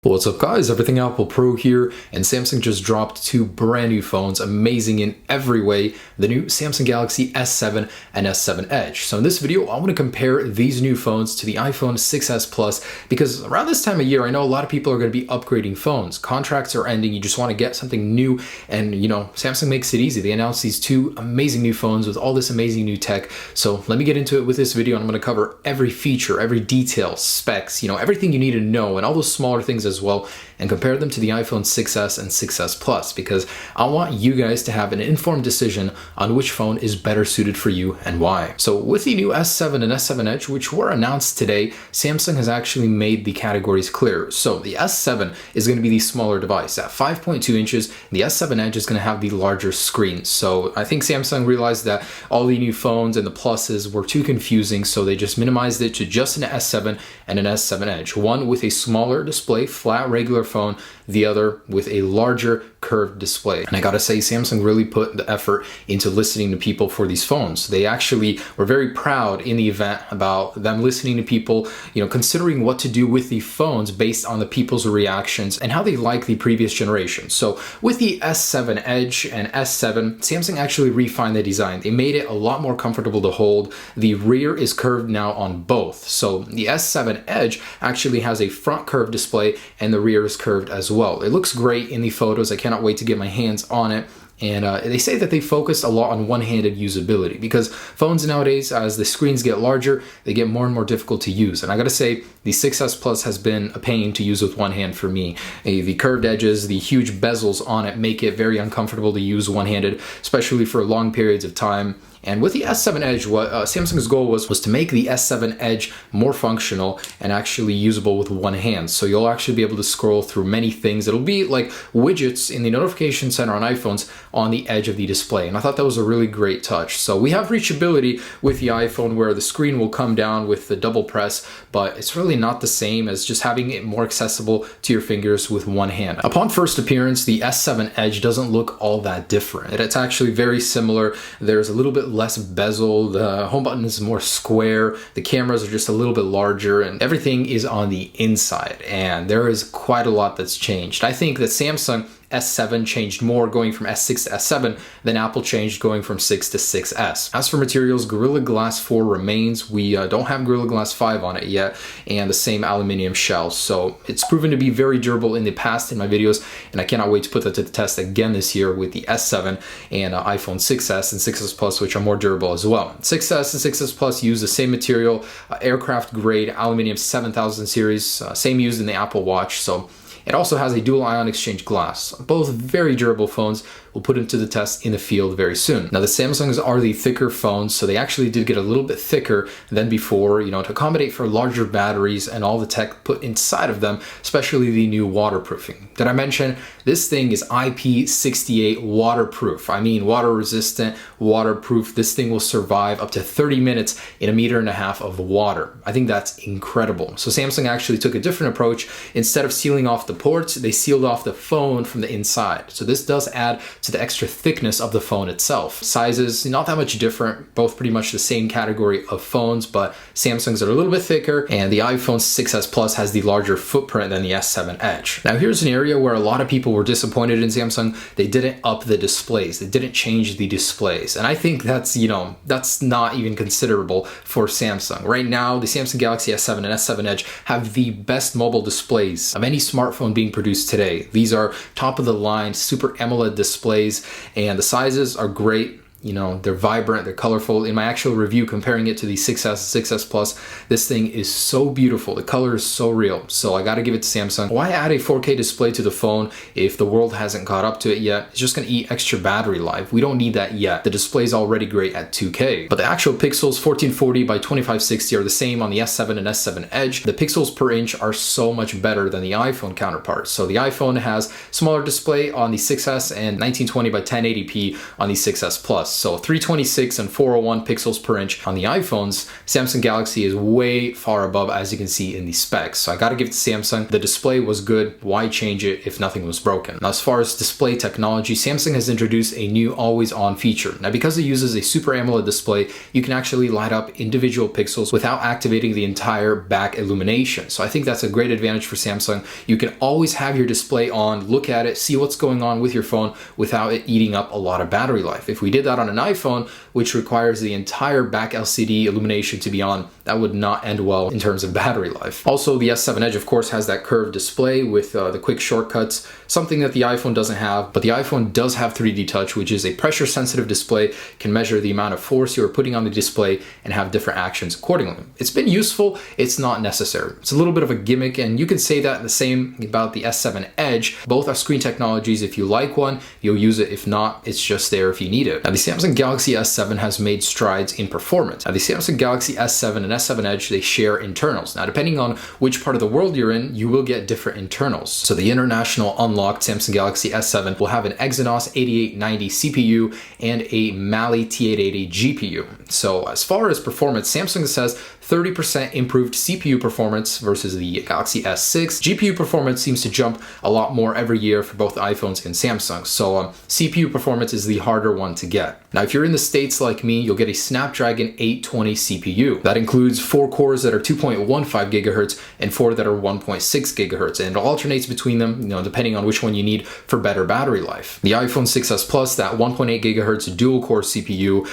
What's up guys, Everything Apple Pro here, and Samsung just dropped two brand new phones, amazing in every way, the new Samsung Galaxy S7 and S7 Edge. So in this video, I want to compare these new phones to the iPhone 6s Plus, because around this time of year, I know a lot of people are going to be upgrading phones. Contracts are ending, you just want to get something new, and Samsung makes it easy. They announced these two amazing new phones with all this amazing new tech. So let me get into it with this video, and I'm going to cover every feature, every detail, specs, everything you need to know, and all those smaller things as well, and compare them to the iPhone 6s and 6s Plus, because I want you guys to have an informed decision on which phone is better suited for you and why. So with the new S7 and S7 Edge, which were announced today, Samsung has actually made the categories clear. So the S7 is going to be the smaller device at 5.2 inches. The S7 Edge is going to have the larger screen. So I think Samsung realized that all the new phones and the Pluses were too confusing, so they just minimized it to just an S7 and an S7 Edge. One with a smaller display, flat regular phone, the other with a larger curved display. And I gotta say, Samsung really put the effort into listening to people for these phones. They actually were very proud in the event about them listening to people, considering what to do with the phones based on the people's reactions and how they like the previous generation. So with the S7 Edge and S7, Samsung actually refined the design. They made it a lot more comfortable to hold. The rear is curved now on both. So the S7 Edge actually has a front curved display and the rear is curved as well. It looks great in the photos. I cannot wait to get my hands on it. And they say that they focused a lot on one-handed usability, because phones nowadays, as the screens get larger, they get more and more difficult to use. And I gotta say, the 6s Plus has been a pain to use with one hand for me. The curved edges, the huge bezels on it make it very uncomfortable to use one-handed, especially for long periods of time. And with the S7 Edge, what Samsung's goal was to make the S7 Edge more functional and actually usable with one hand. So you'll actually be able to scroll through many things. It'll be like widgets in the notification center on iPhones on the edge of the display. And I thought that was a really great touch. So we have reachability with the iPhone, where the screen will come down with the double press, but it's really not the same as just having it more accessible to your fingers with one hand. Upon first appearance, the S7 Edge doesn't look all that different. It's actually very similar. There's a little bit less bezel, the home button is more square, the cameras are just a little bit larger, and everything is on the inside, and there is quite a lot that's changed. I think that Samsung S7 changed more going from S6 to S7 than Apple changed going from 6 to 6S. As for materials, Gorilla Glass 4 remains. We don't have Gorilla Glass 5 on it yet, and the same aluminum shell. So it's proven to be very durable in the past in my videos, and I cannot wait to put that to the test again this year with the S7 and iPhone 6s and 6s Plus, which are more durable as well. 6s and 6s Plus use the same material, aircraft grade aluminum 7000 series, same used in the Apple Watch. So it also has a dual ion exchange glass. Both very durable phones. We'll put into the test in the field very soon. Now the Samsungs are the thicker phones, so they actually did get a little bit thicker than before, to accommodate for larger batteries and all the tech put inside of them, especially the new waterproofing. Did I mention this thing is IP68 waterproof? I mean water resistant, waterproof. This thing will survive up to 30 minutes in 1.5 meters of water. I think that's incredible. So Samsung actually took a different approach. Instead of sealing off the ports, they sealed off the phone from the inside. So this does add to the extra thickness of the phone itself. Sizes, not that much different, both pretty much the same category of phones, but Samsung's are a little bit thicker, and the iPhone 6s Plus has the larger footprint than the S7 Edge. Now here's an area where a lot of people were disappointed in Samsung. They didn't up the displays. They didn't change the displays. And I think that's, that's not even considerable for Samsung. Right now, the Samsung Galaxy S7 and S7 Edge have the best mobile displays of any smartphone being produced today. These are top of the line, super AMOLED displays, and the sizes are great. They're vibrant, they're colorful. In my actual review comparing it to the 6S, 6S Plus, this thing is so beautiful. The color is so real. So I gotta give it to Samsung. Why add a 4K display to the phone if the world hasn't caught up to it yet? It's just gonna eat extra battery life. We don't need that yet. The display is already great at 2K. But the actual pixels, 1440 by 2560, are the same on the S7 and S7 Edge. The pixels per inch are so much better than the iPhone counterparts. So the iPhone has smaller display on the 6S and 1920 by 1080p on the 6S Plus. Plus. So 326 and 401 pixels per inch on the iPhones. Samsung Galaxy is way far above, as you can see in the specs. So I gotta give it to Samsung. The display was good. Why change it if nothing was broken? Now, as far as display technology, Samsung has introduced a new always on feature. Now, because it uses a Super AMOLED display, you can actually light up individual pixels without activating the entire back illumination. So I think that's a great advantage for Samsung. You can always have your display on, look at it, see what's going on with your phone without it eating up a lot of battery life. If we did that on an iPhone, which requires the entire back LCD illumination to be on, that would not end well in terms of battery life. Also, the S7 Edge, of course, has that curved display with the quick shortcuts, something that the iPhone doesn't have, but the iPhone does have 3D Touch, which is a pressure-sensitive display, can measure the amount of force you are putting on the display and have different actions accordingly. It's been useful, it's not necessary. It's a little bit of a gimmick, and you can say that the same about the S7 Edge. Both are screen technologies. If you like one, you'll use it. If not, it's just there if you need it. Now, the Samsung Galaxy S7 has made strides in performance. Now, the Samsung Galaxy S7 and S7 Edge, they share internals. Now, depending on which part of the world you're in, you will get different internals. So the international unlocked Samsung Galaxy S7 will have an Exynos 8890 CPU and a Mali T880 GPU. So as far as performance, Samsung says 30% improved CPU performance versus the Galaxy S6. GPU performance seems to jump a lot more every year for both iPhones and Samsung. So CPU performance is the harder one to get. Now, if you're in the States like me, you'll get a Snapdragon 820 CPU. That includes 4 cores that are 2.15 gigahertz and 4 that are 1.6 gigahertz, and it alternates between them, depending on which one you need for better battery life. The iPhone 6s Plus, that 1.8 gigahertz dual core CPU,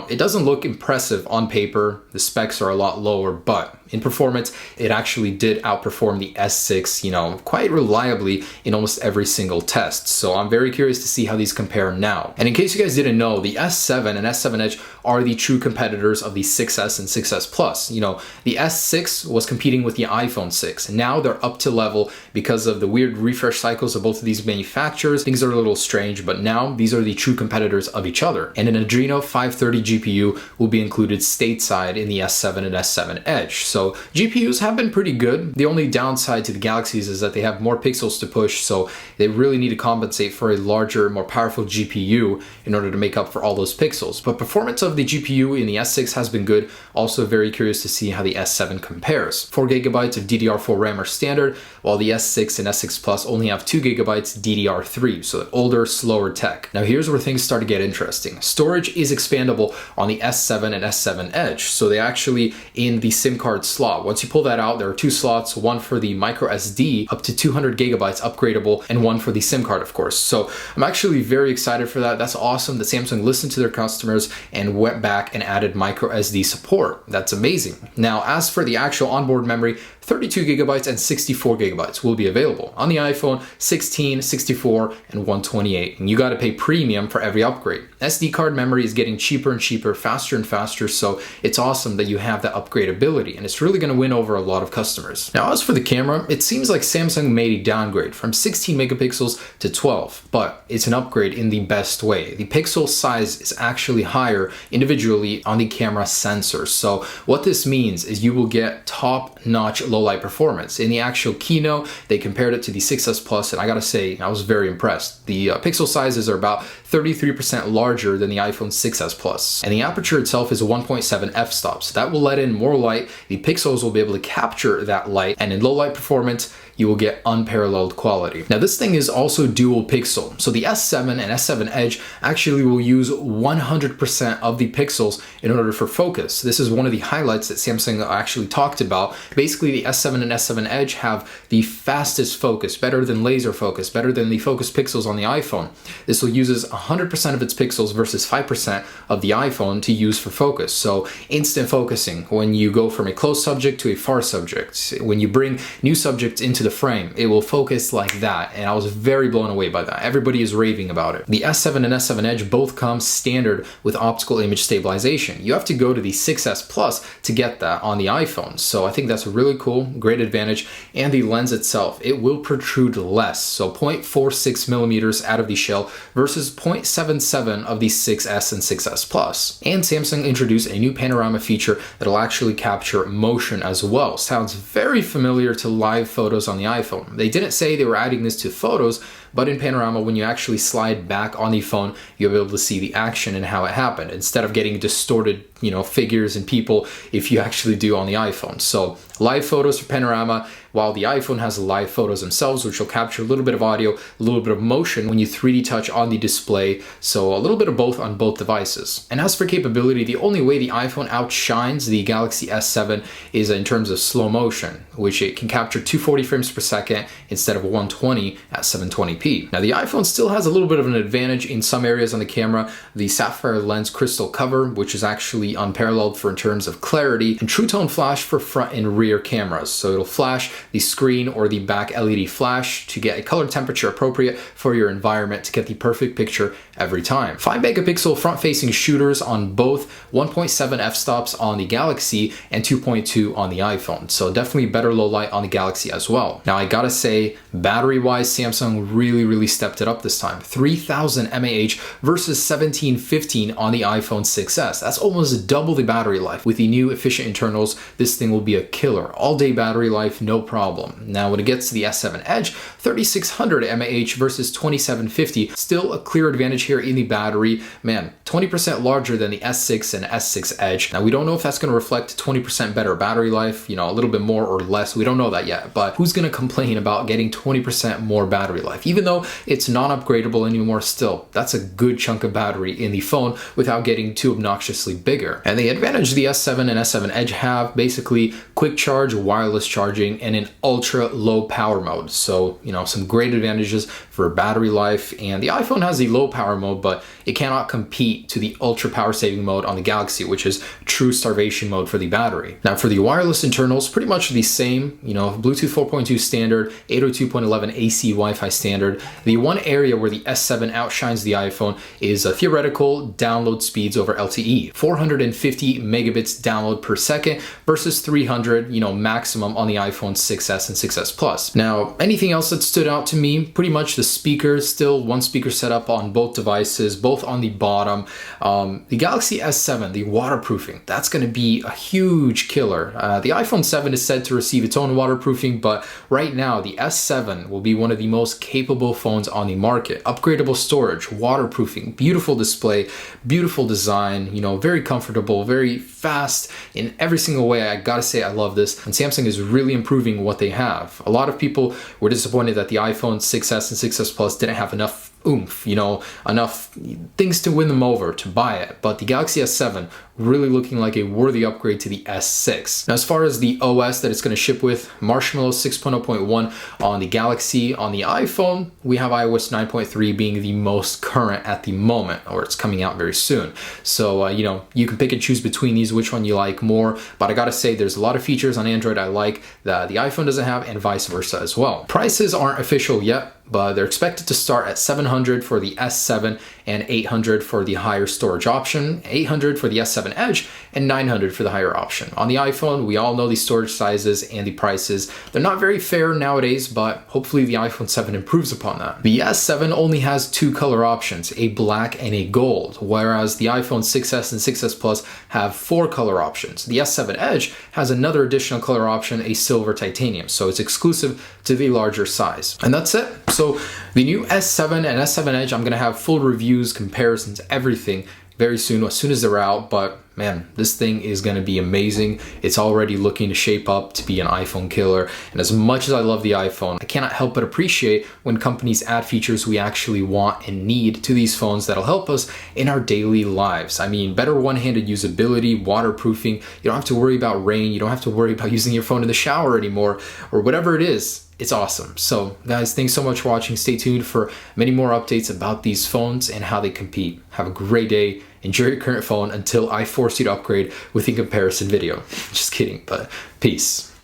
it doesn't look impressive on paper. The specs are a lot lower, but in performance, it actually did outperform the S6, quite reliably in almost every single test. So I'm very curious to see how these compare now. And in case you guys didn't know, the S7 and S7 Edge are the true competitors of the 6S and 6S Plus. The S6 was competing with the iPhone 6. Now they're up to level because of the weird refresh cycles of both of these manufacturers. Things are a little strange, but now these are the true competitors of each other. And an Adreno 530 GPU will be included stateside in the S7 and S7 Edge. So GPUs have been pretty good. The only downside to the Galaxies is that they have more pixels to push, so they really need to compensate for a larger, more powerful GPU in order to make up for all those pixels. But performance of the GPU in the S6 has been good. Also very curious to see how the S7 compares. 4 gigabytes of DDR4 RAM are standard, while the S6 and S6 Plus only have 2 gigabytes DDR3, so older, slower tech. Now here's where things start to get interesting. Storage is expandable on the S7 and S7 Edge, so they actually in the SIM card slot. Once you pull that out, there are 2 slots, one for the micro SD up to 200 gigabytes upgradable, and one for the SIM card, of course. So I'm actually very excited for that. That's awesome that Samsung listened to their customers and went back and added micro SD support. That's amazing. Now, as for the actual onboard memory, 32 gigabytes and 64 gigabytes will be available on the iPhone 16, 64, and 128. And you got to pay premium for every upgrade. SD card memory is getting cheaper and cheaper, faster and faster, so it's awesome that you have that upgradability, and it's really going to win over a lot of customers. Now, as for the camera, it seems like Samsung made a downgrade from 16 megapixels to 12, but it's an upgrade in the best way. The pixel size is actually higher individually on the camera sensors. So what this means is you will get top-notch low light performance. In the actual keynote, they compared it to the 6S Plus, and I gotta say, I was very impressed. The pixel sizes are about 33% larger than the iPhone 6S Plus, and the aperture itself is a 1.7 f-stop, so that will let in more light. The pixels will be able to capture that light, and in low light performance, you will get unparalleled quality. Now, this thing is also dual pixel, so the S7 and S7 Edge actually will use 100% of the pixels in order for focus. This is one of the highlights that Samsung actually talked about. Basically, the S7 and S7 Edge have the fastest focus, better than laser focus, better than the focus pixels on the iPhone. This will uses 100% of its pixels versus 5% of the iPhone to use for focus. So instant focusing when you go from a close subject to a far subject. When you bring new subjects into the frame, it will focus like that, and I was very blown away by that. Everybody is raving about it. The S7 and S7 Edge both come standard with optical image stabilization. You have to go to the 6S Plus to get that on the iPhone, so I think that's a really cool, great advantage. And the lens itself, it will protrude less, so 0.46 millimeters out of the shell versus 0.77 of the 6S and 6S Plus. And Samsung introduced a new Panorama feature that'll actually capture motion as well. Sounds very familiar to live photos on the iPhone. They didn't say they were adding this to photos, but in Panorama, when you actually slide back on the phone, you'll be able to see the action and how it happened instead of getting distorted, figures and people if you actually do on the iPhone. So live photos for Panorama, while the iPhone has live photos themselves, which will capture a little bit of audio, a little bit of motion when you 3D touch on the display. So a little bit of both on both devices. And as for capability, the only way the iPhone outshines the Galaxy S7 is in terms of slow motion, which it can capture 240 frames per second instead of 120 at 720p. Now the iPhone still has a little bit of an advantage in some areas on the camera. The sapphire lens crystal cover, which is actually unparalleled in terms of clarity, and True Tone flash for front and rear cameras. So it'll flash the screen or the back LED flash to get a color temperature appropriate for your environment to get the perfect picture every time. 5 megapixel front-facing shooters on both, 1.7 f-stops on the Galaxy and 2.2 on the iPhone. So definitely better low light on the Galaxy as well. Now I gotta say, battery-wise, Samsung really stepped it up this time. 3000 mAh versus 1715 on the iPhone 6s. That's almost double the battery life. With the new efficient internals, this thing will be a killer. All-day battery life, no problem. Now when it gets to the S7 Edge, 3600 mAh versus 2750, still a clear advantage here in the battery. Man, 20% larger than the S6 and S6 Edge. Now we don't know if that's going to reflect 20% better battery life, a little bit more or less. We don't know that yet, but who's going to complain about getting 20% more battery life? Even though it's non-upgradable anymore, still, that's a good chunk of battery in the phone without getting too obnoxiously bigger. And the advantage the S7 and S7 Edge have, basically quick charge, wireless charging, and an ultra low power mode. So, some great advantages for battery life. And the iPhone has the low power mode, but it cannot compete to the ultra power saving mode on the Galaxy, which is true starvation mode for the battery. Now for the wireless internals, pretty much the same, Bluetooth 4.2 standard, 802.11 AC Wi-Fi standard. The one area where the S7 outshines the iPhone is theoretical download speeds over LTE. 450 megabits download per second versus 300, maximum on the iPhone 6s and 6s Plus. Now, anything else that stood out to me, pretty much the speakers, still one speaker setup on both devices, both on the bottom. The Galaxy S7, the waterproofing, that's going to be a huge killer. The iPhone 7 is said to receive its own waterproofing, but right now the S7 will be one of the most capable phones on the market. Upgradable storage, waterproofing, beautiful display, beautiful design, very comfortable, very fast in every single way. I gotta say I love this, and Samsung is really improving what they have. A lot of people were disappointed that the iPhone 6s and 6s Plus didn't have enough oomph, enough things to win them over to buy it. But the Galaxy S7 really looking like a worthy upgrade to the S6. Now, as far as the OS that it's going to ship with, Marshmallow 6.0.1 on the Galaxy. On the iPhone, we have iOS 9.3 being the most current at the moment, or it's coming out very soon. So, you can pick and choose between these, which one you like more. But I gotta say, there's a lot of features on Android I like that the iPhone doesn't have, and vice versa as well. Prices aren't official yet, but they're expected to start at $700 for the S7 and $800 for the higher storage option, $800 for the S7 Edge, and $900 for the higher option. On the iPhone, we all know the storage sizes and the prices. They're not very fair nowadays, but hopefully the iPhone 7 improves upon that. The S7 only has 2 color options, a black and a gold, whereas the iPhone 6s and 6s Plus have 4 color options. The S7 Edge has another additional color option, a silver titanium, so it's exclusive to the larger size. And that's it. So the new S7 and S7 Edge, I'm gonna have full reviews, comparisons, everything very soon, as soon as they're out. But man, this thing is gonna be amazing. It's already looking to shape up to be an iPhone killer. And as much as I love the iPhone, I cannot help but appreciate when companies add features we actually want and need to these phones that'll help us in our daily lives. I mean, better one-handed usability, waterproofing. You don't have to worry about rain. You don't have to worry about using your phone in the shower anymore, or whatever it is. It's awesome. So guys, thanks so much for watching. Stay tuned for many more updates about these phones and how they compete. Have a great day. Enjoy your current phone until I force you to upgrade with a comparison video. Just kidding, but peace.